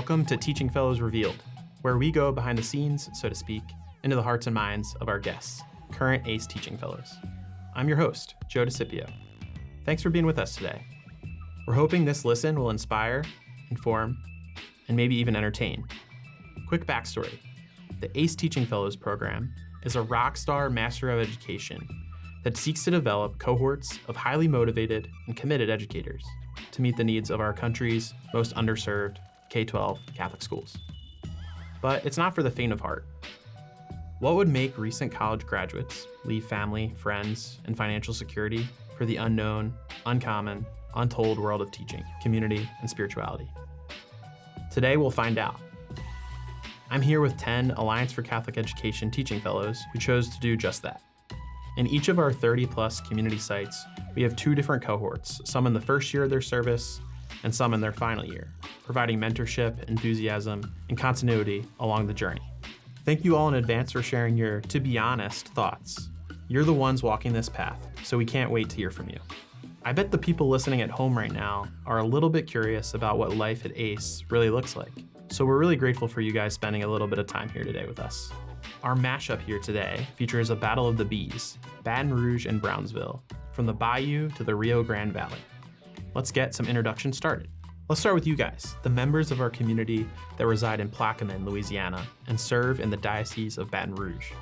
Welcome to Teaching Fellows Revealed, where we go behind the scenes, so to speak, into the hearts and minds of our guests, current ACE Teaching Fellows. I'm your host, Joe DeCipio. Thanks for being with us today. We're hoping this listen will inspire, inform, and maybe even entertain. Quick backstory. The ACE Teaching Fellows program is a rockstar Master of Education that seeks to develop cohorts of highly motivated and committed educators to meet the needs of our country's most underserved K-12 Catholic schools. But it's not for the faint of heart. What would make recent college graduates leave family, friends, and financial security for the unknown, uncommon, untold world of teaching, community, and spirituality? Today, we'll find out. I'm here with 10 Alliance for Catholic Education teaching fellows who chose to do just that. In each of our 30-plus community sites, we have two different cohorts, some in the first year of their service and some in their final year, providing mentorship, enthusiasm, and continuity along the journey. Thank you all in advance for sharing your, to be honest, thoughts. You're the ones walking this path, so we can't wait to hear from you. I bet the people listening at home right now are a little bit curious about what life at ACE really looks like. So we're really grateful for you guys spending a little bit of time here today with us. Our mashup here today features a battle of the Bs, Baton Rouge and Brownsville, from the Bayou to the Rio Grande Valley. Let's get some introductions started. Let's start with you guys, the members of our community that reside in Plaquemine, Louisiana, and serve in the Diocese of Baton Rouge.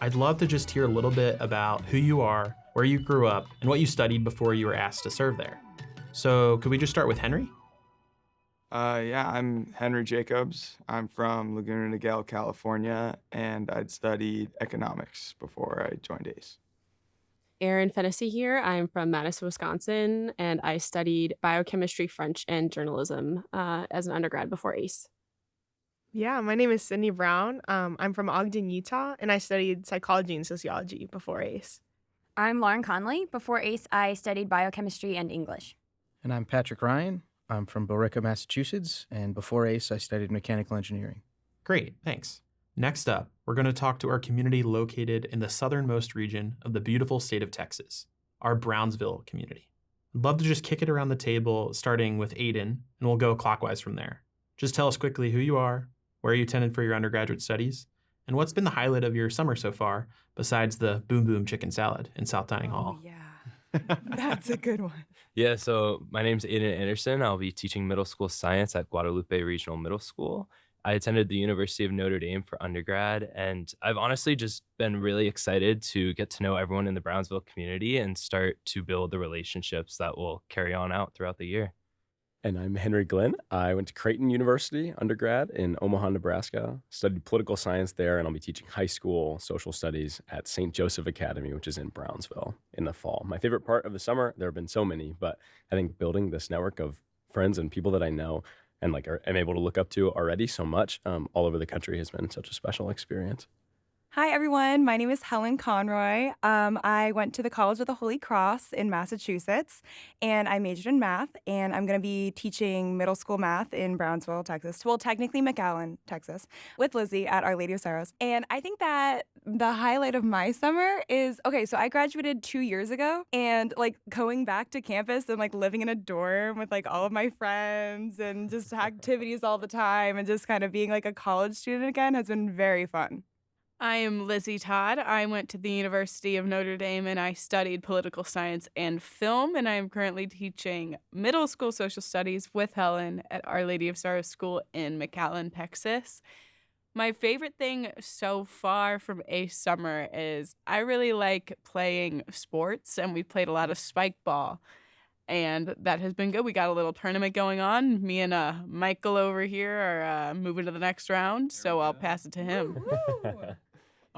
I'd love to just hear a little bit about who you are, where you grew up, and what you studied before you were asked to serve there. So could we just start with Henry? I'm Henry Jacobs. I'm from Laguna Niguel, California, and I'd studied economics before I joined ACE. Erin Fennessy here. I'm from Madison, Wisconsin, and I studied biochemistry, French, and journalism as an undergrad before ACE. Yeah, my name is Sydney Brown. I'm from Ogden, Utah, and I studied psychology and sociology before ACE. I'm Lauren Conley. Before ACE, I studied biochemistry and English. And I'm Patrick Ryan. I'm from Billerica, Massachusetts, and before ACE, I studied mechanical engineering. Great, thanks. Next up, we're going to talk to our community located in the southernmost region of the beautiful state of Texas, our Brownsville community. I'd love to just kick it around the table, starting with Aiden, and we'll go clockwise from there. Just tell us quickly who you are, where you attended for your undergraduate studies, and what's been the highlight of your summer so far, besides the Boom Boom chicken salad in South Dining Hall. Yeah, that's a good one. Yeah, so my name's Aiden Anderson. I'll be teaching middle school science at Guadalupe Regional Middle School. I attended the University of Notre Dame for undergrad, and I've honestly just been really excited to get to know everyone in the Brownsville community and start to build the relationships that will carry on out throughout the year. And I'm Henry Glenn. I went to Creighton University undergrad in Omaha, Nebraska, studied political science there, and I'll be teaching high school social studies at St. Joseph Academy, which is in Brownsville, in the fall. My favorite part of the summer, there have been so many, but I think building this network of friends and people that I know and am able to look up to already so much all over the country has been such a special experience. Hi, everyone. My name is Helen Conroy. I went to the College of the Holy Cross in Massachusetts, and I majored in math, and I'm going to be teaching middle school math in Brownsville, Texas. Well, technically McAllen, Texas, with Lizzie at Our Lady of Sorrows. And I think that the highlight of my summer is, so I graduated 2 years ago, and going back to campus and living in a dorm with all of my friends and just activities all the time and just kind of being a college student again has been very fun. I am Lizzie Todd. I went to the University of Notre Dame and I studied political science and film, and I am currently teaching middle school social studies with Helen at Our Lady of Sorrows School in McAllen, Texas. My favorite thing so far from ACE summer is I really like playing sports, and we played a lot of spike ball, and that has been good. We got a little tournament going on. Me and Michael over here are moving to the next round, so I'll pass it to him.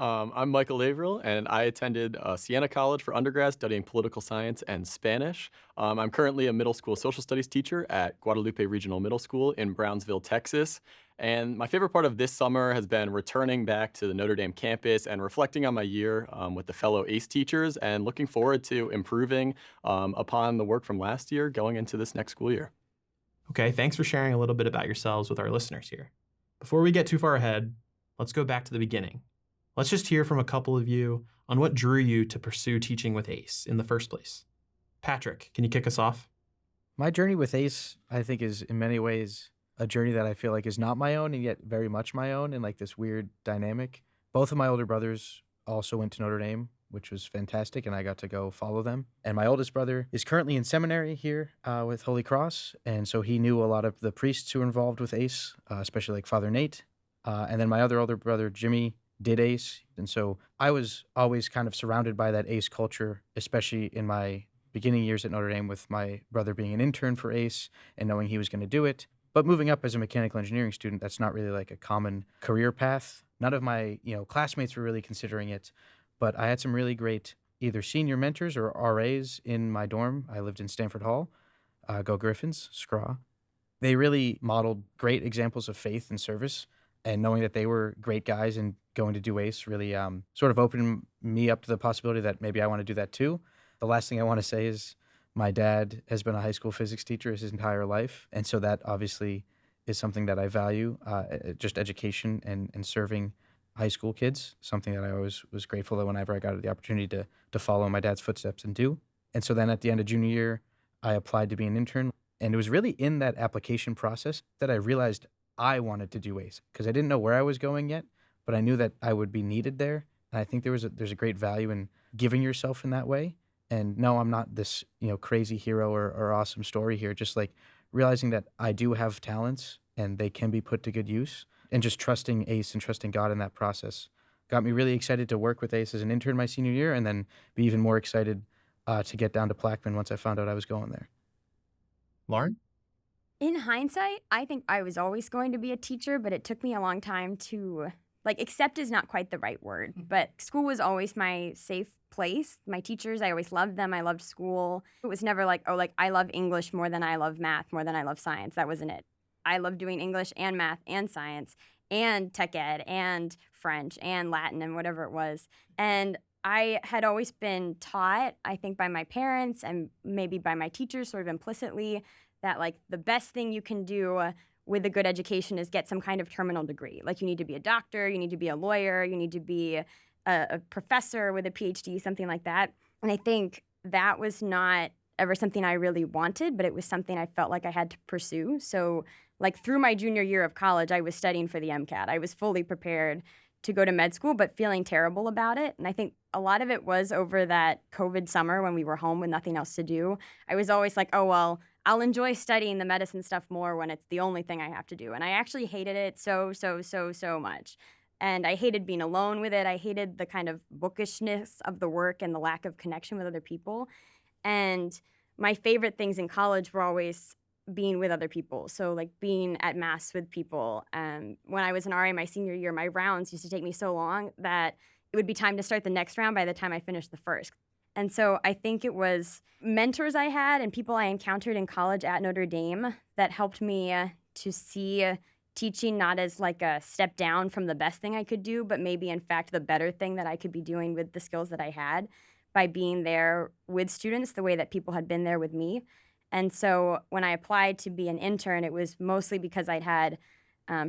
I'm Michael Averill, and I attended Siena College for undergrad studying political science and Spanish. I'm currently a middle school social studies teacher at Guadalupe Regional Middle School in Brownsville, Texas. And my favorite part of this summer has been returning back to the Notre Dame campus and reflecting on my year with the fellow ACE teachers and looking forward to improving upon the work from last year going into this next school year. Okay, thanks for sharing a little bit about yourselves with our listeners here. Before we get too far ahead, let's go back to the beginning. Let's just hear from a couple of you on what drew you to pursue teaching with ACE in the first place. Patrick, can you kick us off? My journey with ACE, I think, is in many ways a journey that I feel like is not my own and yet very much my own in like this weird dynamic. Both of my older brothers also went to Notre Dame, which was fantastic, and I got to go follow them. And my oldest brother is currently in seminary here with Holy Cross, and so he knew a lot of the priests who were involved with ACE, especially like Father Nate. And then my other older brother, Jimmy, did ACE, and so I was always kind of surrounded by that ACE culture, especially in my beginning years at Notre Dame with my brother being an intern for ACE and knowing he was going to do it. But moving up as a mechanical engineering student, that's not really like a common career path. None of my, classmates were really considering it, but I had some really great either senior mentors or RAs in my dorm. I lived in Stanford Hall. Go Griffins, scraw. They really modeled great examples of faith and service, and knowing that they were great guys and going to do ACE really sort of opened me up to the possibility that maybe I want to do that too. The last thing I want to say is my dad has been a high school physics teacher his entire life, and so that obviously is something that I value, just education and serving high school kids, something that I always was grateful that whenever I got the opportunity to follow in my dad's footsteps and do. And so then at the end of junior year, I applied to be an intern, and it was really in that application process that I realized I wanted to do ACE, because I didn't know where I was going yet, but I knew that I would be needed there. And I think there's a great value in giving yourself in that way. And no, I'm not this, crazy hero or awesome story here. Just like realizing that I do have talents and they can be put to good use, and just trusting ACE and trusting God in that process got me really excited to work with ACE as an intern my senior year, and then be even more excited to get down to Plaquemine once I found out I was going there. Lauren? In hindsight, I think I was always going to be a teacher, but it took me a long time to, accept is not quite the right word, but school was always my safe place. My teachers, I always loved them. I loved school. It was never I love English more than I love math, more than I love science. That wasn't it. I loved doing English and math and science and tech ed and French and Latin and whatever it was. And I had always been taught, I think by my parents and maybe by my teachers sort of implicitly, that the best thing you can do with a good education is get some kind of terminal degree. You need to be a doctor, you need to be a lawyer, you need to be a professor with a PhD, something like that. And I think that was not ever something I really wanted, but it was something I felt like I had to pursue. So through my junior year of college, I was studying for the MCAT. I was fully prepared to go to med school, but feeling terrible about it. And I think a lot of it was over that COVID summer when we were home with nothing else to do. I was always like, oh, well, I'll enjoy studying the medicine stuff more when it's the only thing I have to do. And I actually hated it so much. And I hated being alone with it. I hated the kind of bookishness of the work and the lack of connection with other people. And my favorite things in college were always being with other people. So being at mass with people. When I was an RA my senior year, my rounds used to take me so long that it would be time to start the next round by the time I finished the first. And so I think it was mentors I had and people I encountered in college at Notre Dame that helped me to see teaching not as a step down from the best thing I could do, but maybe in fact the better thing that I could be doing with the skills that I had by being there with students the way that people had been there with me. And so when I applied to be an intern, it was mostly because I'd had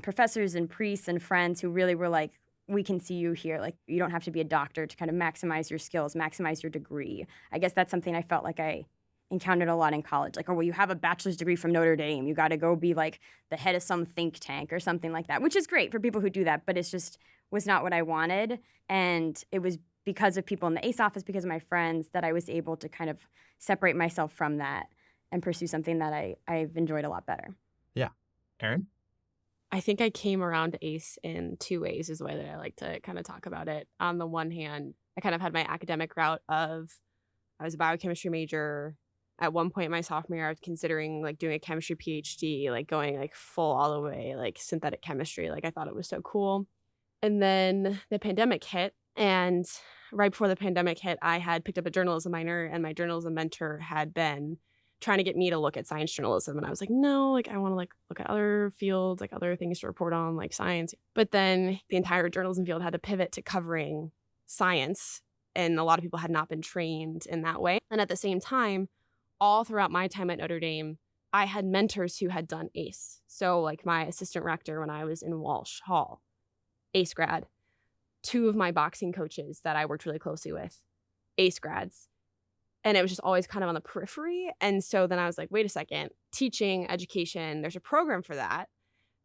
professors and priests and friends who really were like, we can see you here. You don't have to be a doctor to kind of maximize your skills, maximize your degree. I guess that's something I felt like I encountered a lot in college. Oh, well, you have a bachelor's degree from Notre Dame. You got to go be the head of some think tank or something like that, which is great for people who do that, but it's just was not what I wanted. And it was because of people in the ACE office, because of my friends, that I was able to kind of separate myself from that and pursue something that I've enjoyed a lot better. Yeah. Erin? I think I came around to ACE in two ways is the way that I like to kind of talk about it. On the one hand, I kind of had my academic route of I was a biochemistry major. At one point in my sophomore year, I was considering doing a chemistry PhD, going full all the way, synthetic chemistry. I thought it was so cool. And then the pandemic hit. And right before the pandemic hit, I had picked up a journalism minor, and my journalism mentor had been trying to get me to look at science journalism. And I was like, no, I want to look at other fields, other things to report on, science. But then the entire journalism field had to pivot to covering science. And a lot of people had not been trained in that way. And at the same time, all throughout my time at Notre Dame, I had mentors who had done ACE. So my assistant rector when I was in Walsh Hall, ACE grad. Two of my boxing coaches that I worked really closely with, ACE grads. And it was just always kind of on the periphery. And so then I was like, wait a second, teaching, education, there's a program for that.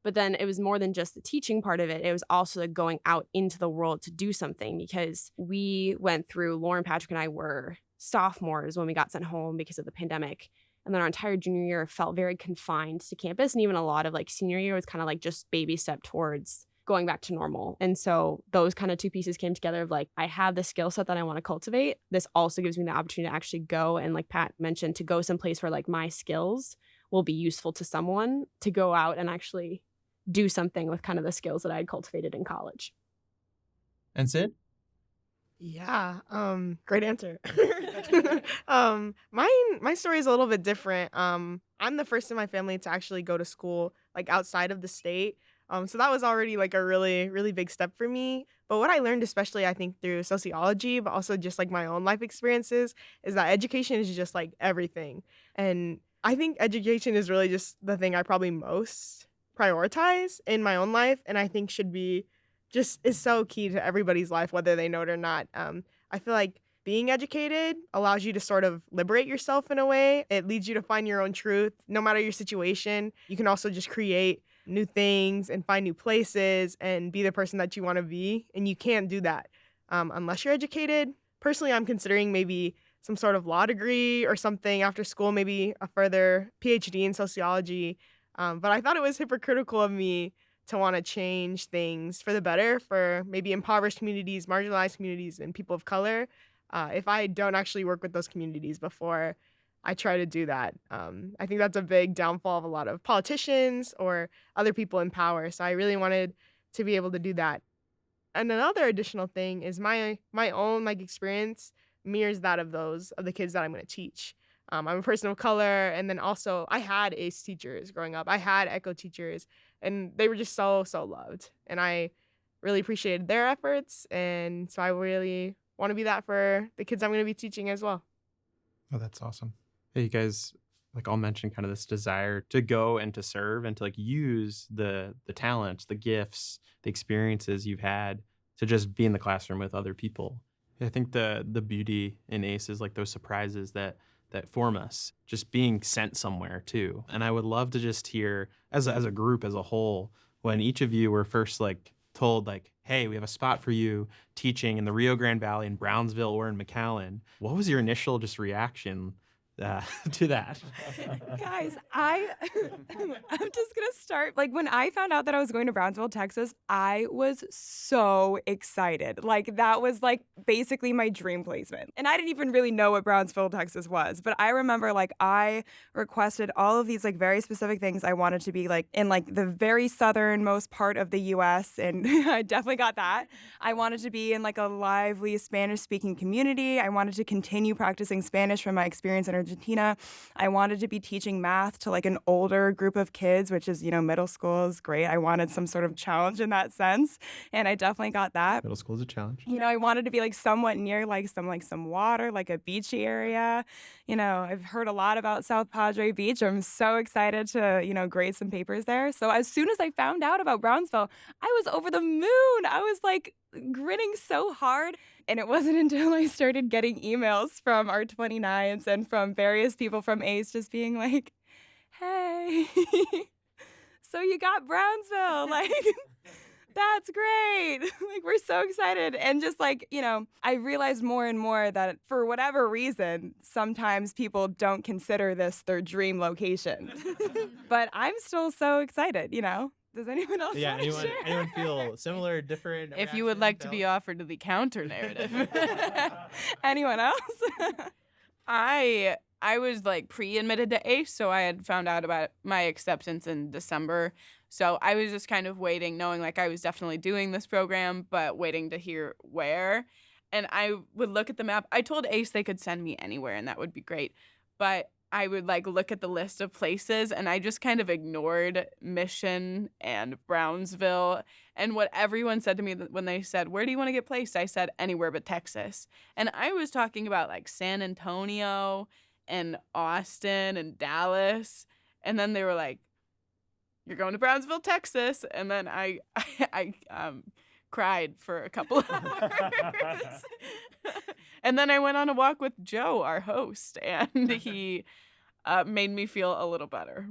But then it was more than just the teaching part of it. It was also the going out into the world to do something, because we went through, Lauren, Patrick, and I were sophomores when we got sent home because of the pandemic. And then our entire junior year felt very confined to campus. And even a lot of like senior year was kind of like just baby step towards going back to normal. And so those kind of two pieces came together of like, I have the skill set that I want to cultivate. This also gives me the opportunity to actually go and, like Pat mentioned, to go someplace where like my skills will be useful to someone, to go out and actually do something with kind of the skills that I had cultivated in college. And Sid? Yeah, great answer. My story is a little bit different. I'm the first in my family to actually go to school like outside of the state. So that was already like a really, really big step for me. But what I learned, especially I think through sociology, but also just like my own life experiences, is that education is just like everything. And I think education is really just the thing I probably most prioritize in my own life, and I think should be just is so key to everybody's life, whether they know it or not. I feel like being educated allows you to sort of liberate yourself in a way. It leads you to find your own truth, no matter your situation. You can also just create new things and find new places and be the person that you want to be. And you can't do that unless you're educated. Personally, I'm considering maybe some sort of law degree or something after school, maybe a further PhD in sociology. But I thought it was hypocritical of me to want to change things for the better for maybe impoverished communities, marginalized communities, and people of color if I don't actually work with those communities before I try to do that. I think that's a big downfall of a lot of politicians or other people in power. So I really wanted to be able to do that. And another additional thing is my own like experience mirrors that of the kids that I'm going to teach. I'm a person of color, and then also I had ACE teachers growing up. I had ECHO teachers, and they were just so loved. And I really appreciated their efforts, and so I really want to be that for the kids I'm going to be teaching as well. Oh, that's awesome. Yeah, you guys like all mentioned kind of this desire to go and to serve and to like use the talents, the gifts, the experiences you've had to just be in the classroom with other people. I think the beauty in ACE is like those surprises that form us, just being sent somewhere too. And I would love to just hear as a group as a whole, when each of you were first like told like, hey, we have a spot for you teaching in the Rio Grande Valley, in Brownsville, or in McAllen. What was your initial just reaction to that? Guys, I'm just gonna start. Like, when I found out that I was going to Brownsville, Texas, I was so excited. Like, that was like basically my dream placement. And I didn't even really know what Brownsville, Texas was. But I remember like I requested all of these like very specific things I wanted to be like in like the very southernmost part of the US. And I definitely got that. I wanted to be in like a lively Spanish speaking community. I wanted to continue practicing Spanish from my experience in Argentina. I wanted to be teaching math to like an older group of kids, which is, middle school is great. I wanted some sort of challenge in that sense. And I definitely got that. Middle school is a challenge. I wanted to be like somewhat near like some water, like a beachy area. I've heard a lot about South Padre Beach. I'm so excited to, grade some papers there. So as soon as I found out about Brownsville, I was over the moon. I was like grinning so hard. And it wasn't until I started getting emails from our 29s and from various people from ACE just being like, hey, so you got Brownsville. Like, that's great. Like, we're so excited. And just like, I realized more and more that for whatever reason, sometimes people don't consider this their dream location. But I'm still so excited, Does anyone else want to share? Anyone feel similar, different? If you would like to be offered to the counter narrative. Anyone else? I was like pre-admitted to ACE, so I had found out about my acceptance in December. So I was just kind of waiting, knowing like I was definitely doing this program, but waiting to hear where. And I would look at the map. I told ACE they could send me anywhere, and that would be great. But I would like look at the list of places, and I just kind of ignored Mission and Brownsville. And what everyone said to me when they said, where do you want to get placed? I said, anywhere but Texas. And I was talking about like San Antonio and Austin and Dallas. And then they were like, you're going to Brownsville, Texas. And then I cried for a couple of hours. And then I went on a walk with Joe, our host, and he made me feel a little better.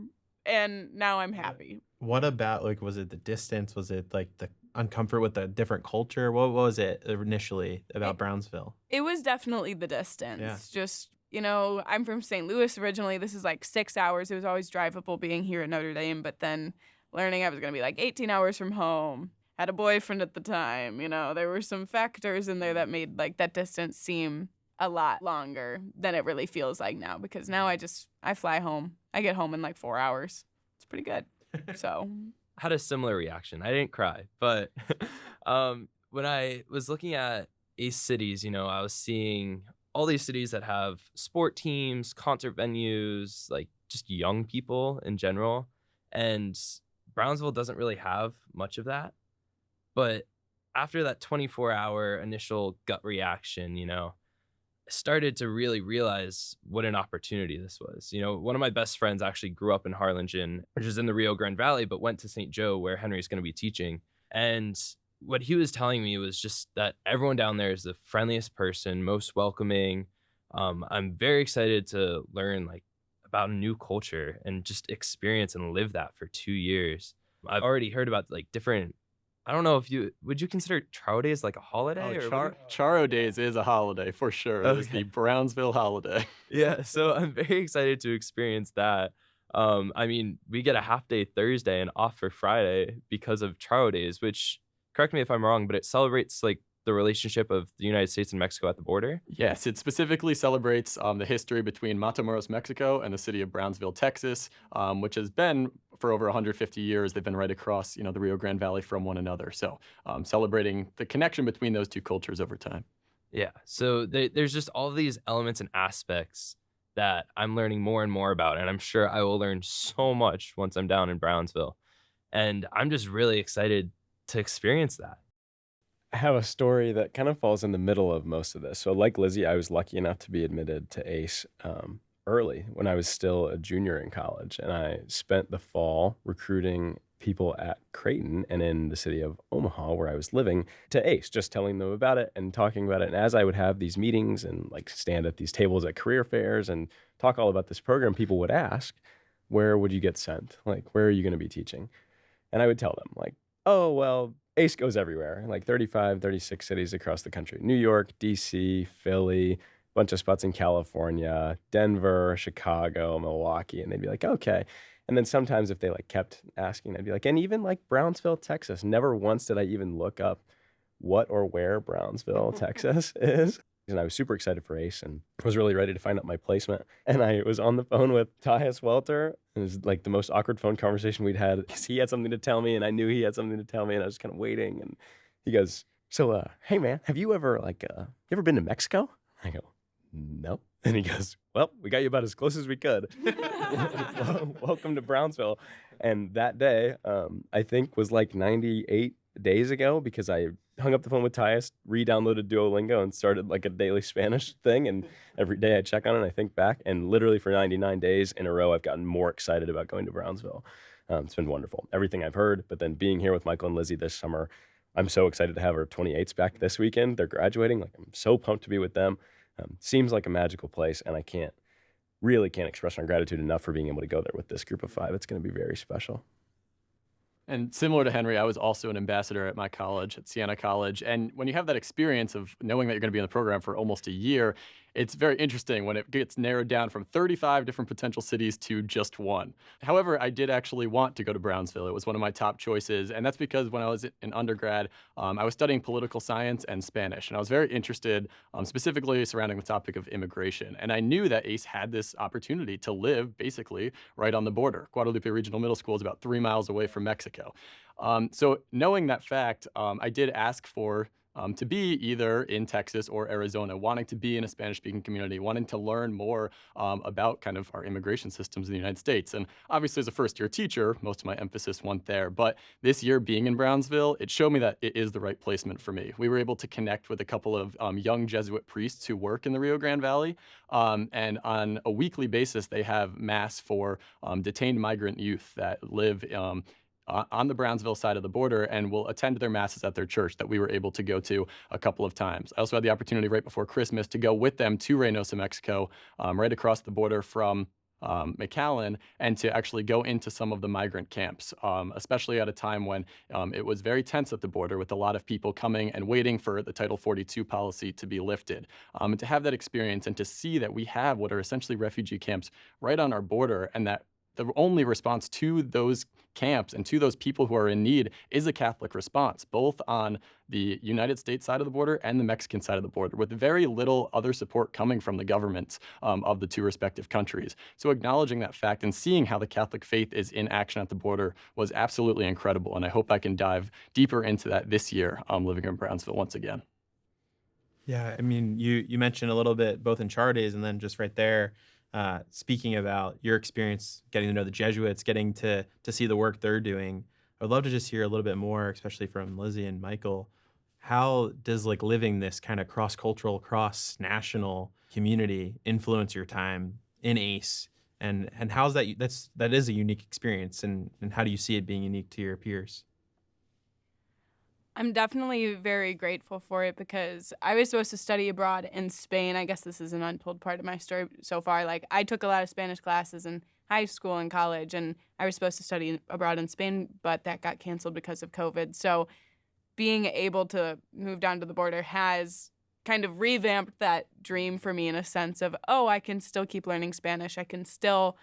and now I'm happy. What about, like, was it the distance? Was it like the uncomfort with the different culture? What was it initially about Brownsville? It was definitely the distance. Yeah. Just, I'm from St. Louis originally. This is like 6 hours. It was always drivable being here at Notre Dame, but then learning I was going to be like 18 hours from home. Had a boyfriend at the time. There were some factors in there that made like that distance seem a lot longer than it really feels like now, because now I fly home. I get home in like 4 hours. It's pretty good. So Had a similar reaction. I didn't cry, but when I was looking at ACE cities, I was seeing all these cities that have sport teams, concert venues, like just young people in general. And Brownsville doesn't really have much of that. But after that 24-hour initial gut reaction, started to really realize what an opportunity this was. One of my best friends actually grew up in Harlingen, which is in the Rio Grande Valley, but went to St. Joe where Henry's going to be teaching. And what he was telling me was just that everyone down there is the friendliest person, most welcoming. I'm very excited to learn like about a new culture and just experience and live that for 2 years. I've already heard about like different, I don't know if would you consider Charo Days like a holiday? Charo Days is a holiday for sure. It is the Brownsville holiday. Yeah, so I'm very excited to experience that. We get a half day Thursday and off for Friday because of Charo Days, which, correct me if I'm wrong, but it celebrates like the relationship of the United States and Mexico at the border. Yes, it specifically celebrates the history between Matamoros, Mexico, and the city of Brownsville, Texas, which has been for over 150 years. They've been right across, the Rio Grande Valley from one another. So celebrating the connection between those two cultures over time. Yeah, so there's just all these elements and aspects that I'm learning more and more about, and I'm sure I will learn so much once I'm down in Brownsville. And I'm just really excited to experience that. I have a story that kind of falls in the middle of most of this. So like Lizzie, I was lucky enough to be admitted to ACE early when I was still a junior in college. And I spent the fall recruiting people at Creighton and in the city of Omaha, where I was living, to ACE, just telling them about it and talking about it. And as I would have these meetings and like stand at these tables at career fairs and talk all about this program, people would ask, where would you get sent? Like, where are you going to be teaching? And I would tell them like, oh, well, ACE goes everywhere, like 35, 36 cities across the country. New York, DC, Philly, bunch of spots in California, Denver, Chicago, Milwaukee. And they'd be like, okay. And then sometimes if they like kept asking, I'd be like, and even like Brownsville, Texas. Never once did I even look up what or where Brownsville, Texas is. And I was super excited for ACE and was really ready to find out my placement. And I was on the phone with Tyus Welter. It was like the most awkward phone conversation we'd had. He had something to tell me and I knew he had something to tell me and I was kind of waiting. And he goes, so, hey man, have you ever you ever been to Mexico? I go, no. And he goes, well, we got you about as close as we could. Welcome to Brownsville. And that day, I think was like 98 days ago, because I hung up the phone with Tyus, re-downloaded Duolingo and started like a daily Spanish thing. And every day I check on it and I think back, and literally for 99 days in a row, I've gotten more excited about going to Brownsville. It's been wonderful. Everything I've heard, but then being here with Michael and Lizzie this summer, I'm so excited to have our 28s back this weekend. They're graduating. Like, I'm so pumped to be with them. Seems like a magical place, and I really can't express my gratitude enough for being able to go there with this group of 5. It's going to be very special. And similar to Henry, I was also an ambassador at my college, at Siena College. And when you have that experience of knowing that you're going to be in the program for almost a year, it's very interesting when it gets narrowed down from 35 different potential cities to just one. However, I did actually want to go to Brownsville. It was one of my top choices. And that's because when I was in undergrad, I was studying political science and Spanish. And I was very interested specifically surrounding the topic of immigration. And I knew that ACE had this opportunity to live basically right on the border. Guadalupe Regional Middle School is about 3 miles away from Mexico. So knowing that fact, I did ask for to be either in Texas or Arizona, wanting to be in a Spanish-speaking community, wanting to learn more about kind of our immigration systems in the United States. And obviously, as a first-year teacher, most of my emphasis went there. But this year, being in Brownsville, it showed me that it is the right placement for me. We were able to connect with a couple of young Jesuit priests who work in the Rio Grande Valley. And on a weekly basis, they have mass for detained migrant youth that live on the Brownsville side of the border and will attend their masses at their church that we were able to go to a couple of times. I also had the opportunity right before Christmas to go with them to Reynosa, Mexico, right across the border from McAllen and to actually go into some of the migrant camps, especially at a time when it was very tense at the border with a lot of people coming and waiting for the Title 42 policy to be lifted. And to have that experience and to see that we have what are essentially refugee camps right on our border, and that the only response to those camps and to those people who are in need is a Catholic response, both on the United States side of the border and the Mexican side of the border, with very little other support coming from the governments of the two respective countries. So acknowledging that fact and seeing how the Catholic faith is in action at the border was absolutely incredible, and I hope I can dive deeper into that this year living in Brownsville once again. Yeah, I mean, you mentioned a little bit both in Char Days and then just right there, speaking about your experience getting to know the Jesuits, getting to see the work they're doing. I would love to just hear a little bit more, especially from Lizzie and Michael. How does like living this kind of cross-cultural, cross-national community influence your time in ACE? And how's that is a unique experience, and how do you see it being unique to your peers? I'm definitely very grateful for it because I was supposed to study abroad in Spain. I guess this is an untold part of my story so far. Like, I took a lot of Spanish classes in high school and college, and I was supposed to study abroad in Spain, but that got canceled because of COVID. So being able to move down to the border has kind of revamped that dream for me in a sense of, oh, I can still keep learning Spanish. I can still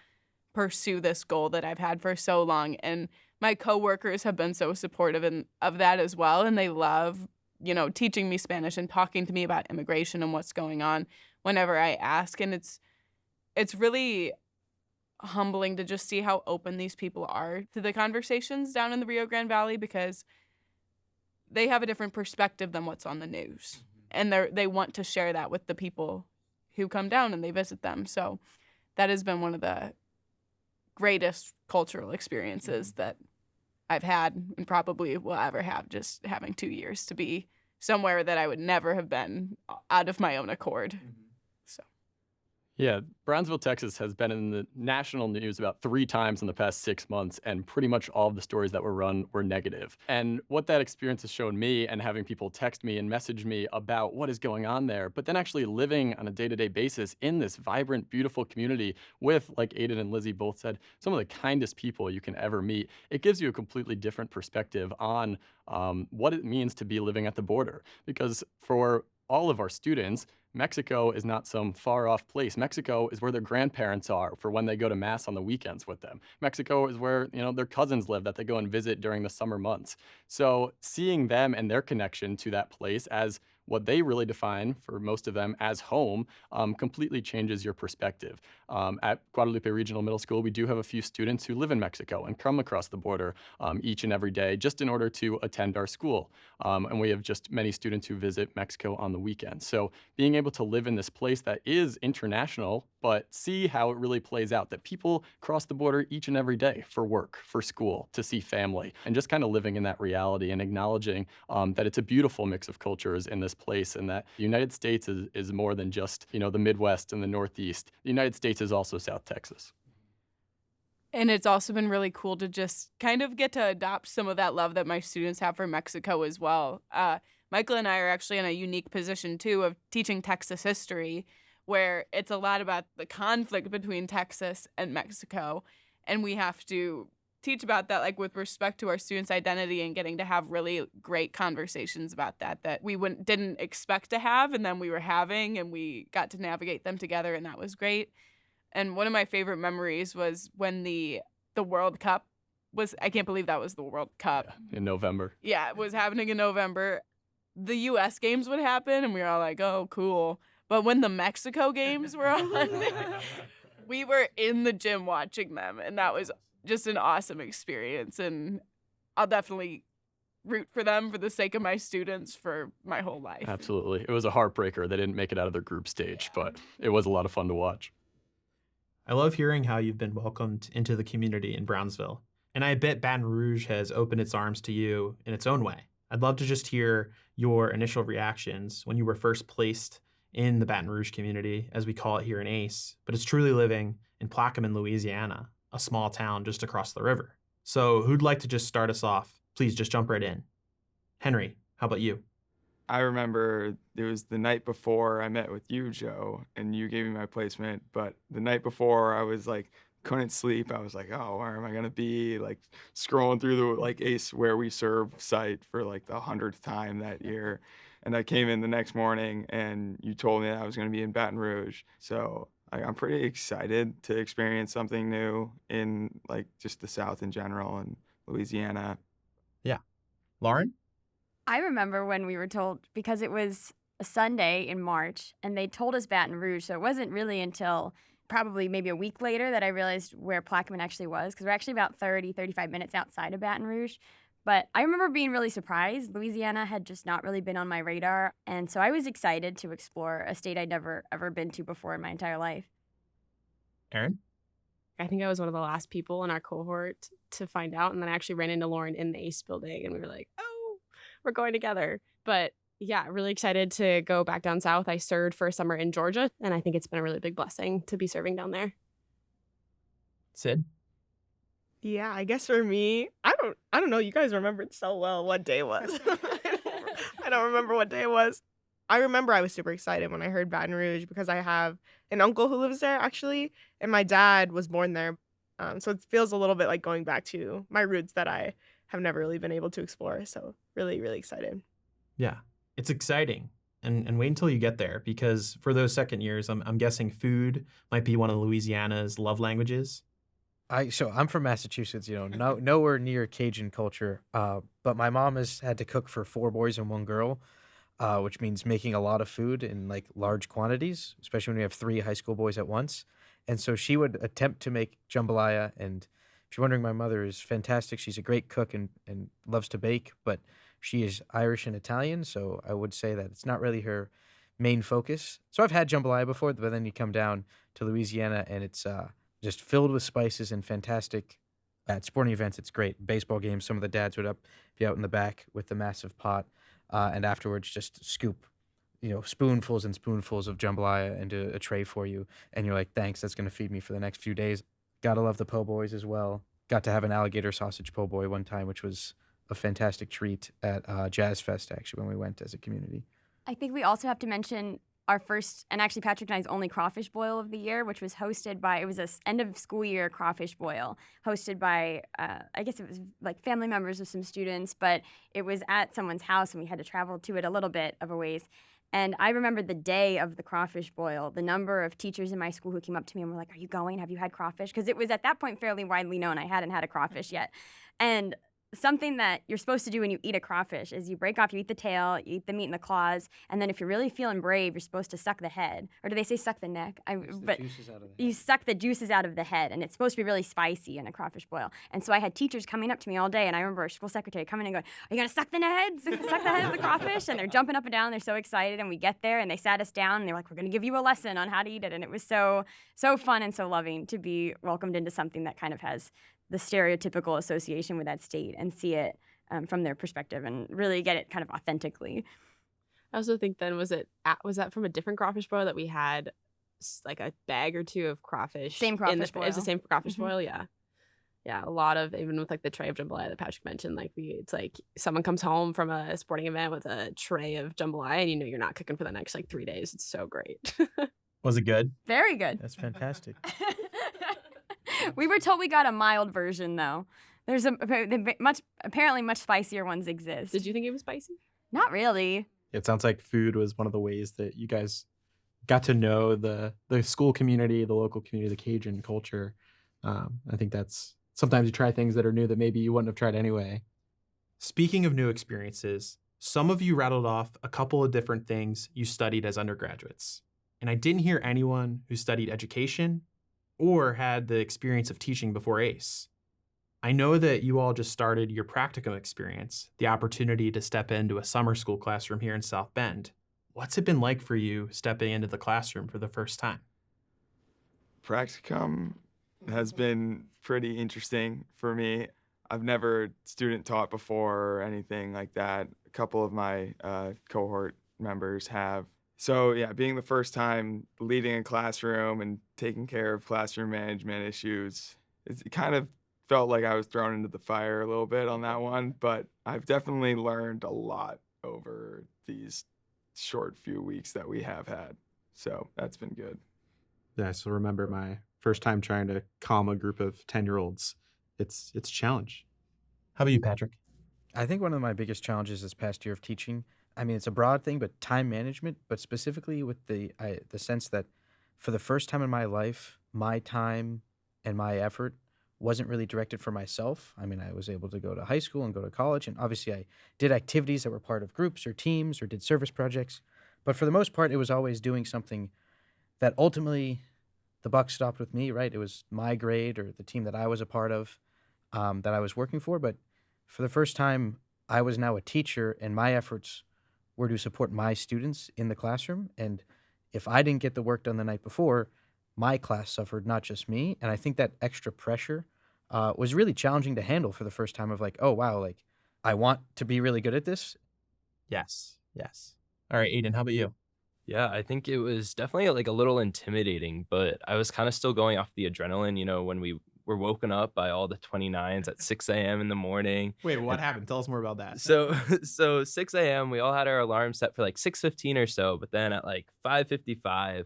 pursue this goal that I've had for so long. And my coworkers have been so supportive of that as well. And they love, teaching me Spanish and talking to me about immigration and what's going on whenever I ask. And it's really humbling to just see how open these people are to the conversations down in the Rio Grande Valley, because they have a different perspective than what's on the news. And they want to share that with the people who come down and they visit them. So that has been one of the greatest cultural experiences that I've had and probably will ever have, just having 2 years to be somewhere that I would never have been out of my own accord. So. Yeah, Brownsville, Texas has been in the national news about 3 times in the past 6 months, and pretty much all of the stories that were run were negative. And what that experience has shown me, and having people text me and message me about what is going on there, but then actually living on a day-to-day basis in this vibrant, beautiful community with, like Aiden and Lizzie both said, some of the kindest people you can ever meet, it gives you a completely different perspective on what it means to be living at the border. Because for all of our students, Mexico is not some far-off place. Mexico is where their grandparents are for when they go to Mass on the weekends with them. Mexico is where, their cousins live that they go and visit during the summer months. So seeing them and their connection to that place as what they really define, for most of them, as home, completely changes your perspective. At Guadalupe Regional Middle School, we do have a few students who live in Mexico and come across the border each and every day just in order to attend our school. And we have just many students who visit Mexico on the weekends. So being able to live in this place that is international, but see how it really plays out, that people cross the border each and every day for work, for school, to see family, and just kind of living in that reality and acknowledging that it's a beautiful mix of cultures in this place, and that the United States is more than just, the Midwest and the Northeast. The United States is also South Texas. And it's also been really cool to just kind of get to adopt some of that love that my students have for Mexico as well. Michael and I are actually in a unique position, too, of teaching Texas history, where it's a lot about the conflict between Texas and Mexico. And we have to teach about that, like with respect to our students' identity, and getting to have really great conversations about that we didn't expect to have, and then we were having, and we got to navigate them together, and that was great. And one of my favorite memories was when the World Cup was, I can't believe that was the World Cup. Yeah, in November. Yeah, it was happening in November. The U.S. games would happen, and we were all like, oh, cool. But when the Mexico games were on, we were in the gym watching them, and that was just an awesome experience. And I'll definitely root for them for the sake of my students for my whole life. Absolutely. It was a heartbreaker. They didn't make it out of their group stage, but it was a lot of fun to watch. I love hearing how you've been welcomed into the community in Brownsville. And I bet Baton Rouge has opened its arms to you in its own way. I'd love to just hear your initial reactions when you were first placed in the Baton Rouge community, as we call it here in ACE, but it's truly living in Plaquemine, Louisiana, a small town just across the river. So who'd like to just start us off? Please just jump right in. Henry, how about you? I remember it was the night before I met with you, Joe, and you gave me my placement. But the night before, I was like, couldn't sleep. I was like, oh, where am I gonna be? Like scrolling through the like Ace Where We Serve site for like the 100th time that year. And I came in the next morning, and you told me that I was gonna be in Baton Rouge. So I'm pretty excited to experience something new in like just the South in general and Louisiana. Yeah. Lauren? I remember when we were told, because it was a Sunday in March, and they told us Baton Rouge, so it wasn't really until probably maybe a week later that I realized where Plaquemine actually was, because we're actually about 35 minutes outside of Baton Rouge. But I remember being really surprised. Louisiana had just not really been on my radar, and so I was excited to explore a state I'd never, ever been to before in my entire life. Aaron? I think I was one of the last people in our cohort to find out. And then I actually ran into Lauren in the ACE building, and we were like, oh, we're going together. But yeah, really excited to go back down south. I served for a summer in Georgia, and I think it's been a really big blessing to be serving down there. Sid? Yeah, I guess for me, I don't know. You guys remembered so well what day it was. I don't remember what day it was. I remember I was super excited when I heard Baton Rouge because I have an uncle who lives there actually, and my dad was born there. So it feels a little bit like going back to my roots that I have never really been able to explore. So really, really excited. Yeah, it's exciting. And wait until you get there, because for those second years, I'm guessing food might be one of Louisiana's love languages. So I'm from Massachusetts, nowhere near Cajun culture. But my mom has had to cook for 4 boys and 1 girl, which means making a lot of food in like large quantities, especially when you have 3 high school boys at once. And so she would attempt to make jambalaya. And if you're wondering, my mother is fantastic. She's a great cook and loves to bake, but she is Irish and Italian. So I would say that it's not really her main focus. So I've had jambalaya before, but then you come down to Louisiana and it's just filled with spices and fantastic. At sporting events, it's great. Baseball games, some of the dads would be out in the back with the massive pot, and afterwards just scoop, spoonfuls and spoonfuls of jambalaya into a tray for you, and you're like, thanks, that's going to feed me for the next few days. Gotta love the po' boys as well. Got to have an alligator sausage po' boy one time, which was a fantastic treat at Jazz Fest, actually, when we went as a community. I think we also have to mention our first, and actually Patrick and I's only crawfish boil of the year, which was hosted by, it was a end of school year crawfish boil, hosted by, I guess it was like family members of some students, but it was at someone's house and we had to travel to it a little bit of a ways. And I remember the day of the crawfish boil, the number of teachers in my school who came up to me and were like, are you going? Have you had crawfish? Because it was at that point fairly widely known. I hadn't had a crawfish yet. And something that you're supposed to do when you eat a crawfish is you break off, you eat the tail, you eat the meat and the claws, and then if you're really feeling brave, you're supposed to suck the head. Or do they say suck the neck? But you suck the juices out of the head, and it's supposed to be really spicy in a crawfish boil. And so I had teachers coming up to me all day, and I remember our school secretary coming and going, are you going to suck the head? Suck the head of the crawfish? And they're jumping up and down, they're so excited, and we get there, and they sat us down, and they're like, we're going to give you a lesson on how to eat it. And it was so fun and so loving to be welcomed into something that kind of has the stereotypical association with that state and see it from their perspective and really get it kind of authentically. I also think then was that from a different crawfish boil that we had like a bag or 2 of crawfish? Same crawfish boil. It was the same crawfish boil, yeah. Yeah, a lot of, even with like the tray of jambalaya that Patrick mentioned, like it's like someone comes home from a sporting event with a tray of jambalaya and you're not cooking for the next like 3 days. It's so great. Was it good? Very good. That's fantastic. We were told we got a mild version, though. There's apparently much spicier ones exist. Did you think it was spicy? Not really. It sounds like food was one of the ways that you guys got to know the school community, the local community, the Cajun culture. I think that's sometimes you try things that are new that maybe you wouldn't have tried anyway. Speaking of new experiences, some of you rattled off a couple of different things you studied as undergraduates. And I didn't hear anyone who studied education or had the experience of teaching before ACE. I know that you all just started your practicum experience, the opportunity to step into a summer school classroom here in South Bend. What's it been like for you stepping into the classroom for the first time? Practicum has been pretty interesting for me. I've never student taught before or anything like that. A couple of my cohort members have. So yeah, being the first time leading a classroom and taking care of classroom management issues, it kind of felt like I was thrown into the fire a little bit on that one, but I've definitely learned a lot over these short few weeks that we have had. So that's been good. Yeah, I still remember my first time trying to calm a group of 10-year-olds. It's a challenge. How about you, Patrick? I think one of my biggest challenges this past year of teaching, I mean, it's a broad thing, but time management, but specifically with the sense that for the first time in my life, my time and my effort wasn't really directed for myself. I mean, I was able to go to high school and go to college, and obviously I did activities that were part of groups or teams or did service projects. But for the most part, it was always doing something that ultimately the buck stopped with me, right? It was my grade or the team that I was a part of, that I was working for. But for the first time, I was now a teacher, and my efforts were to support my students in the classroom. And if I didn't get the work done the night before, my class suffered, not just me. And I think that extra pressure was really challenging to handle for the first time of like, oh, wow, like I want to be really good at this. Yes. All right, Aiden, how about you? Yeah, I think it was definitely like a little intimidating, but I was kind of still going off the adrenaline, when we were woken up by all the 29s at 6 a.m. in the morning. Wait, what happened? Tell us more about that. So 6 a.m. we all had our alarm set for like 6:15 or so, but then at like 5:55,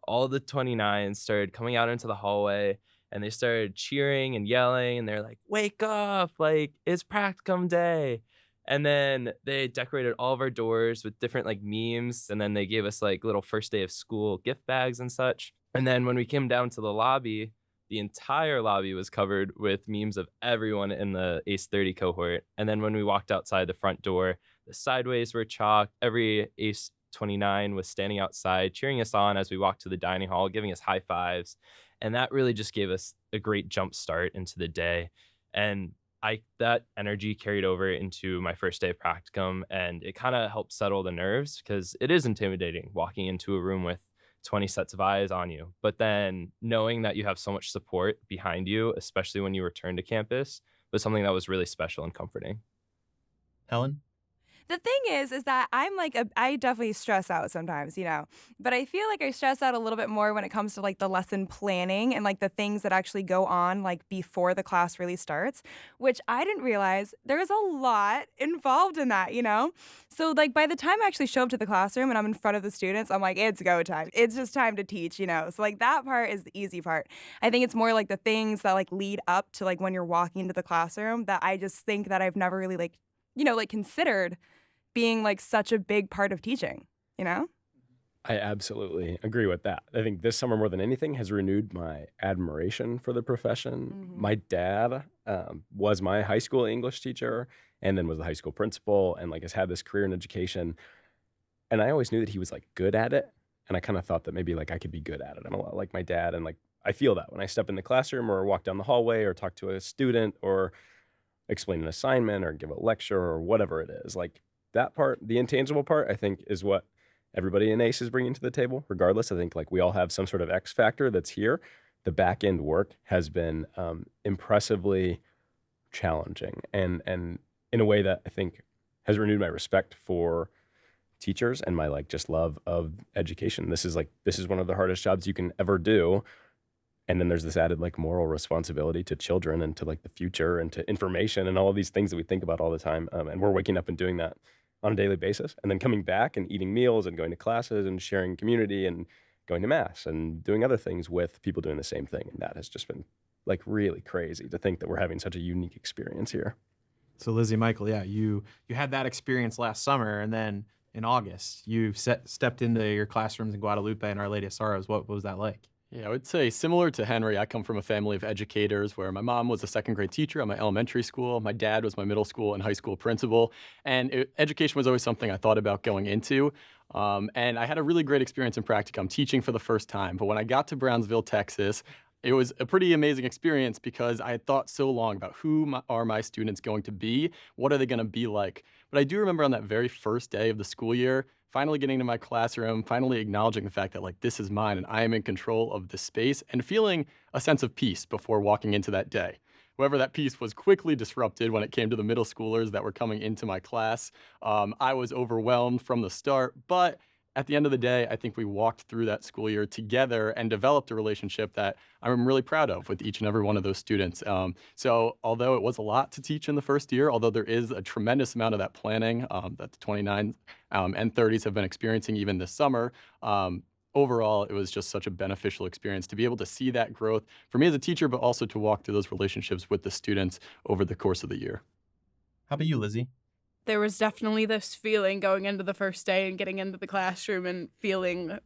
all the 29s started coming out into the hallway and they started cheering and yelling and they're like, "Wake up, like it's practicum day." And then they decorated all of our doors with different like memes, and then they gave us like little first day of school gift bags and such. And then when we came down to the lobby, the entire lobby was covered with memes of everyone in the ACE 30 cohort. And then when we walked outside the front door, the sideways were chalked. Every ACE 29 was standing outside, cheering us on as we walked to the dining hall, giving us high fives. And that really just gave us a great jump start into the day. And that energy carried over into my first day of practicum, and it kind of helped settle the nerves because it is intimidating walking into a room with 20 sets of eyes on you. But then knowing that you have so much support behind you, especially when you return to campus, was something that was really special and comforting. Helen? The thing is that I'm like, I definitely stress out sometimes, but I feel like I stress out a little bit more when it comes to like the lesson planning and like the things that actually go on like before the class really starts, which I didn't realize there's a lot involved in that, So like by the time I actually show up to the classroom and I'm in front of the students, I'm like, it's go time. It's just time to teach, So like that part is the easy part. I think it's more like the things that like lead up to like when you're walking into the classroom that I just think that I've never really like considered being like such a big part of teaching, I absolutely agree with that. I think this summer more than anything has renewed my admiration for the profession. Mhm. My dad was my high school English teacher and then was the high school principal and like has had this career in education. And I always knew that he was like good at it. And I kind of thought that maybe like I could be good at it. I'm a lot like my dad. And like I feel that when I step in the classroom or walk down the hallway or talk to a student or explain an assignment or give a lecture or whatever it is. Like that part, the intangible part, I think is what everybody in ACE is bringing to the table. Regardless, I think like we all have some sort of X factor that's here. The back end work has been impressively challenging and in a way that I think has renewed my respect for teachers and my like just love of education. This is one of the hardest jobs you can ever do. And then there's this added like moral responsibility to children and to like the future and to information and all of these things that we think about all the time. And we're waking up and doing that on a daily basis. And then coming back and eating meals and going to classes and sharing community and going to mass and doing other things with people doing the same thing. And that has just been like really crazy to think that we're having such a unique experience here. So Lizzie, Michael, yeah, you had that experience last summer, and then in August, you stepped into your classrooms in Guadalupe and Our Lady of Sorrows. What was that like? Yeah, I would say similar to Henry, I come from a family of educators where my mom was a second grade teacher at my elementary school. My dad was my middle school and high school principal. And education was always something I thought about going into. And I had a really great experience in practicum teaching for the first time. But when I got to Brownsville, Texas, it was a pretty amazing experience because I had thought so long about who are my students going to be? What are they going to be like? But I do remember on that very first day of the school year, finally getting to my classroom, finally acknowledging the fact that like this is mine and I am in control of this space and feeling a sense of peace before walking into that day. However, that peace was quickly disrupted when it came to the middle schoolers that were coming into my class. I was overwhelmed from the start, but at the end of the day, I think we walked through that school year together and developed a relationship that I'm really proud of with each and every one of those students. So although it was a lot to teach in the first year, although there is a tremendous amount of that planning that the 29s and 30s have been experiencing even this summer, overall, it was just such a beneficial experience to be able to see that growth for me as a teacher, but also to walk through those relationships with the students over the course of the year. How about you, Lizzie? There was definitely this feeling going into the first day and getting into the classroom and feeling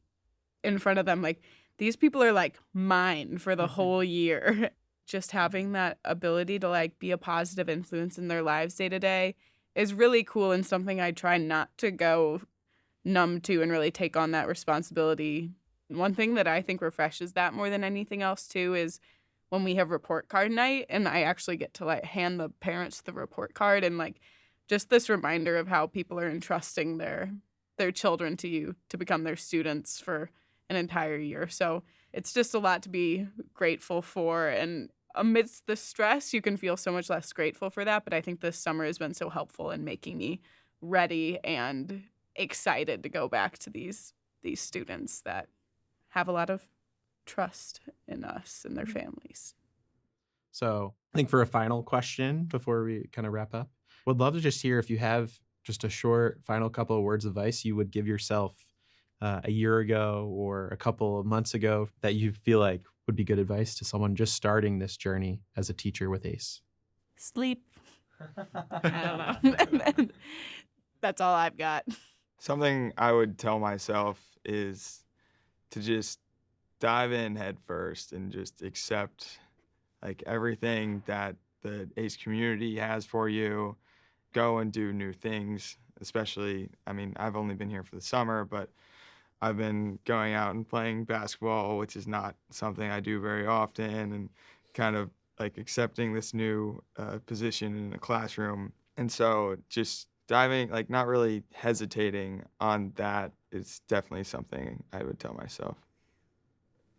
in front of them like these people are like mine for the whole year. Just having that ability to like be a positive influence in their lives day to day is really cool and something I try not to go numb to and really take on that responsibility. One thing that I think refreshes that more than anything else too is when we have report card night and I actually get to like hand the parents the report card and like just this reminder of how people are entrusting their children to you to become their students for an entire year. So it's just a lot to be grateful for. And amidst the stress, you can feel so much less grateful for that. But I think this summer has been so helpful in making me ready and excited to go back to these students that have a lot of trust in us and their families. So I think for a final question before we kind of wrap up, would love to just hear if you have just a short final couple of words of advice you would give yourself a year ago or a couple of months ago that you feel like would be good advice to someone just starting this journey as a teacher with ACE. Sleep. I don't know. That's all I've got. Something I would tell myself is to just dive in head first and just accept like everything that the ACE community has for you. Go and do new things, especially, I mean, I've only been here for the summer, but I've been going out and playing basketball, which is not something I do very often, and kind of like accepting this new position in a classroom. And so just diving, like not really hesitating on that is definitely something I would tell myself.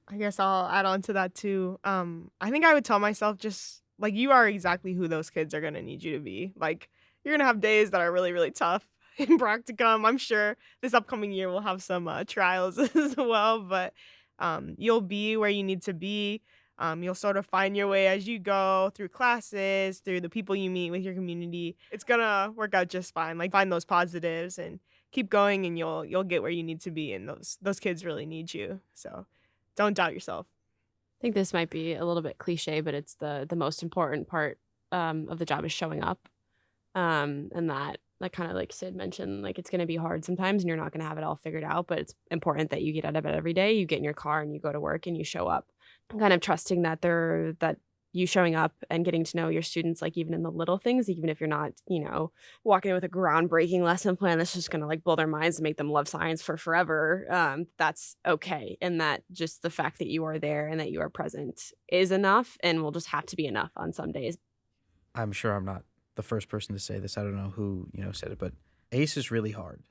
I guess I'll add on to that too. I think I would tell myself just like you are exactly who those kids are gonna need you to be. Like you're gonna have days that are really, really tough in practicum. I'm sure this upcoming year will have some trials as well, but you'll be where you need to be. You'll sort of find your way as you go through classes, through the people you meet with your community. It's gonna work out just fine. Like find those positives and keep going, and you'll get where you need to be. And those kids really need you. So don't doubt yourself. I think this might be a little bit cliche, but it's the most important part of the job is showing up. And that, like kind of like Sid mentioned, like it's going to be hard sometimes and you're not going to have it all figured out, but it's important that you get out of bed every day, you get in your car and you go to work and you show up. Kind of trusting that that you showing up and getting to know your students, like even in the little things, even if you're not, walking in with a groundbreaking lesson plan that's just going to like blow their minds and make them love science for forever. That's okay. And that just the fact that you are there and that you are present is enough and will just have to be enough on some days. I'm sure I'm not the first person to say this. I don't know who, said it, but ACE is really hard.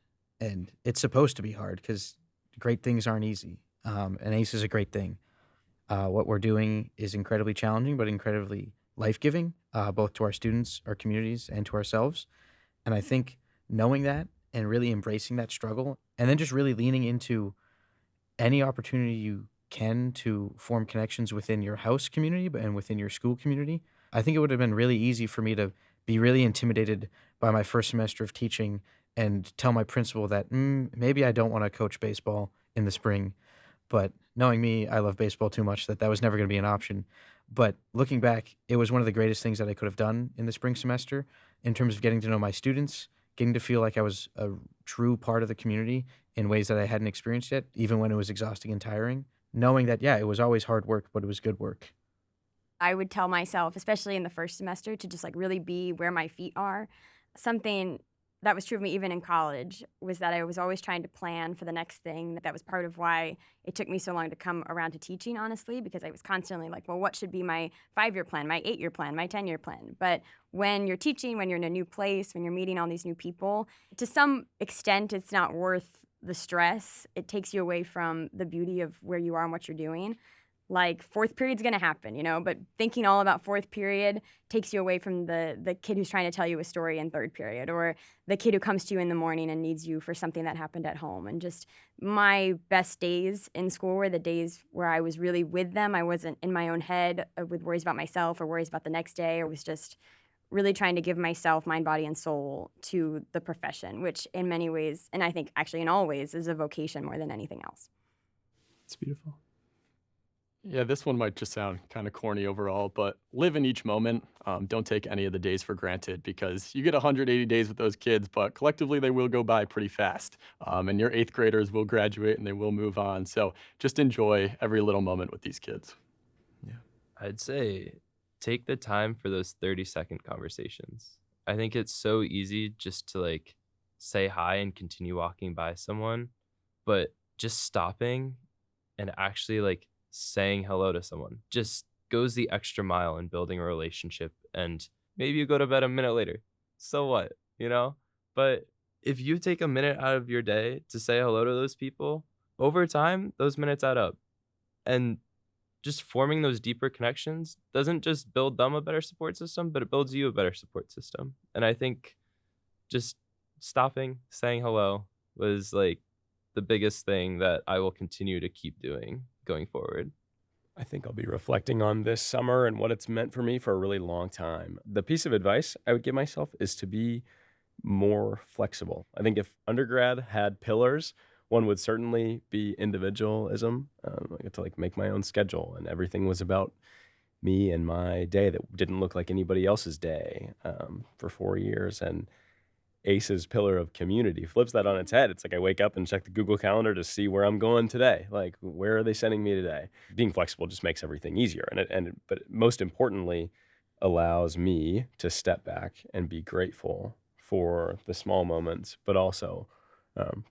And it's supposed to be hard because great things aren't easy. And ACE is a great thing. What we're doing is incredibly challenging, but incredibly life-giving, both to our students, our communities, and to ourselves. And I think knowing that and really embracing that struggle, and then just really leaning into any opportunity you can to form connections within your house community and within your school community. I think it would have been really easy for me to be really intimidated by my first semester of teaching and tell my principal that maybe I don't want to coach baseball in the spring. But knowing me, I love baseball too much that was never going to be an option. But looking back, it was one of the greatest things that I could have done in the spring semester in terms of getting to know my students, getting to feel like I was a true part of the community in ways that I hadn't experienced yet, even when it was exhausting and tiring. Knowing that, it was always hard work, but it was good work. I would tell myself, especially in the first semester, to just like really be where my feet are. Something that was true of me even in college was that I was always trying to plan for the next thing. That was part of why it took me so long to come around to teaching, honestly, because I was constantly like, well, what should be my 5-year plan, my 8-year plan, my 10-year plan? But when you're teaching, when you're in a new place, when you're meeting all these new people, to some extent, it's not worth the stress. It takes you away from the beauty of where you are and what you're doing. like fourth period's gonna happen, but thinking all about fourth period takes you away from the kid who's trying to tell you a story in third period, or the kid who comes to you in the morning and needs you for something that happened at home. And just my best days in school were the days where I was really with them. I wasn't in my own head with worries about myself or worries about the next day, or was just really trying to give myself, mind, body, and soul to the profession, which in many ways, and I think actually in all ways, is a vocation more than anything else. It's beautiful. Yeah, this one might just sound kind of corny overall, but live in each moment. Don't take any of the days for granted, because you get 180 days with those kids, but collectively they will go by pretty fast. And your 8th graders will graduate and they will move on. So just enjoy every little moment with these kids. Yeah. I'd say take the time for those 30-second conversations. I think it's so easy just to like say hi and continue walking by someone, but just stopping and actually like saying hello to someone just goes the extra mile in building a relationship. And maybe you go to bed a minute later. So what, But if you take a minute out of your day to say hello to those people, over time, those minutes add up. And just forming those deeper connections doesn't just build them a better support system, but it builds you a better support system. And I think just stopping, saying hello was like the biggest thing that I will continue to keep doing going forward. I think I'll be reflecting on this summer and what it's meant for me for a really long time. The piece of advice I would give myself is to be more flexible. I think if undergrad had pillars, one would certainly be individualism. I get to make my own schedule, and everything was about me and my day that didn't look like anybody else's day for 4 years. And ACE's pillar of community flips that on its head. It's like I wake up and check the Google Calendar to see where I'm going today. Like, where are they sending me today? Being flexible just makes everything easier. But most importantly, allows me to step back and be grateful for the small moments, but also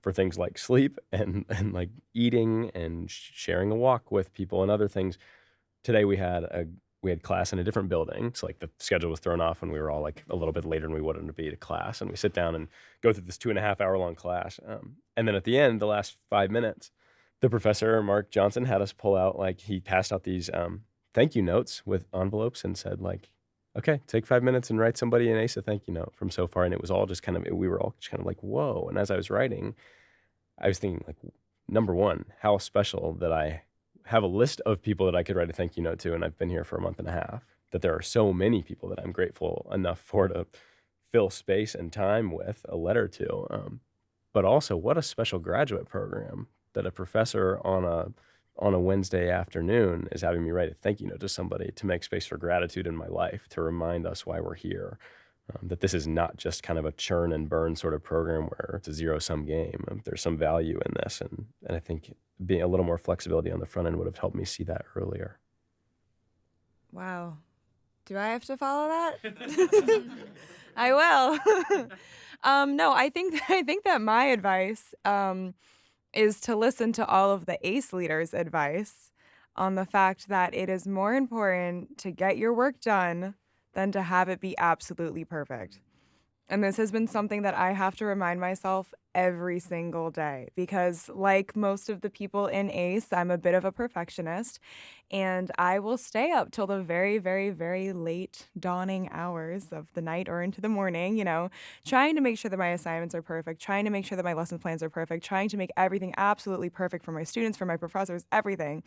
for things like sleep and like eating and sharing a walk with people and other things. Today we had class in a different building. So the schedule was thrown off and we were all a little bit later than we wanted to be to class. And we sit down and go through this 2.5 hour long class. And then at the end, the last 5 minutes, the professor, Mark Johnson, had us pull out, he passed out these thank you notes with envelopes and said okay, take 5 minutes and write somebody an ACE a thank you note from so far. And it was all just we were all just whoa. And as I was writing, I was thinking number one, how special that I have a list of people that I could write a thank you note to, and I've been here for a month and a half, that there are so many people that I'm grateful enough for to fill space and time with a letter to. But also, what a special graduate program that a professor on a Wednesday afternoon is having me write a thank you note to somebody to make space for gratitude in my life, to remind us why we're here. That this is not just kind of a churn and burn sort of program where it's a zero-sum game. There's some value in this, and I think being a little more flexibility on the front end would have helped me see that earlier. Wow. Do I have to follow that? I will. No, I think that my advice is to listen to all of the ACE leaders' advice on the fact that it is more important to get your work done than to have it be absolutely perfect. And this has been something that I have to remind myself every single day because, like most of the people in ACE, I'm a bit of a perfectionist, and I will stay up till the very, very, very late dawning hours of the night or into the morning, trying to make sure that my assignments are perfect, trying to make sure that my lesson plans are perfect, trying to make everything absolutely perfect for my students, for my professors, everything.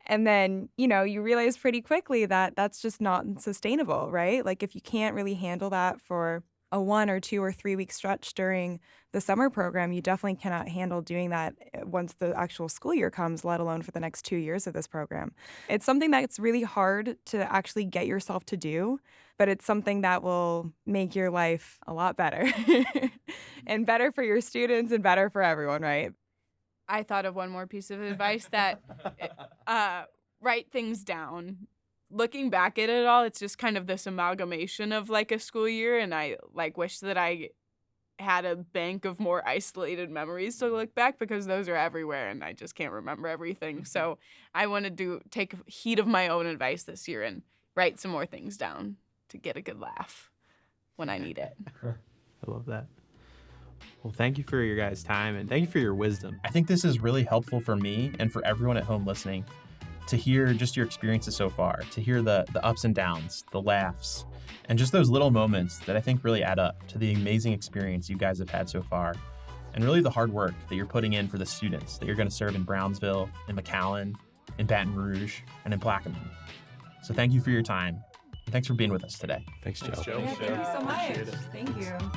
And then, you realize pretty quickly that that's just not sustainable, right? If you can't really handle that for a 1 or 2 or 3 week stretch during the summer program, you definitely cannot handle doing that once the actual school year comes, let alone for the next 2 years of this program. It's something that's really hard to actually get yourself to do, but it's something that will make your life a lot better and better for your students and better for everyone, right? I thought of one more piece of advice that write things down. Looking back at it all, it's just kind of this amalgamation of a school year, and I wish that I had a bank of more isolated memories to look back because those are everywhere and I just can't remember everything. So I want to take heed of my own advice this year and write some more things down to get a good laugh when I need it. I love that. Well, thank you for your guys' time and thank you for your wisdom. I think this is really helpful for me and for everyone at home listening. to hear just your experiences so far, to hear the ups and downs, the laughs, and just those little moments that I think really add up to the amazing experience you guys have had so far, and really the hard work that you're putting in for the students that you're going to serve in Brownsville, in McAllen, in Baton Rouge, and in Plaquemine. So thank you for your time, and thanks for being with us today. Thanks, Joe. Thanks, Joe. Yeah, thank you so much. Appreciate it. Thank you.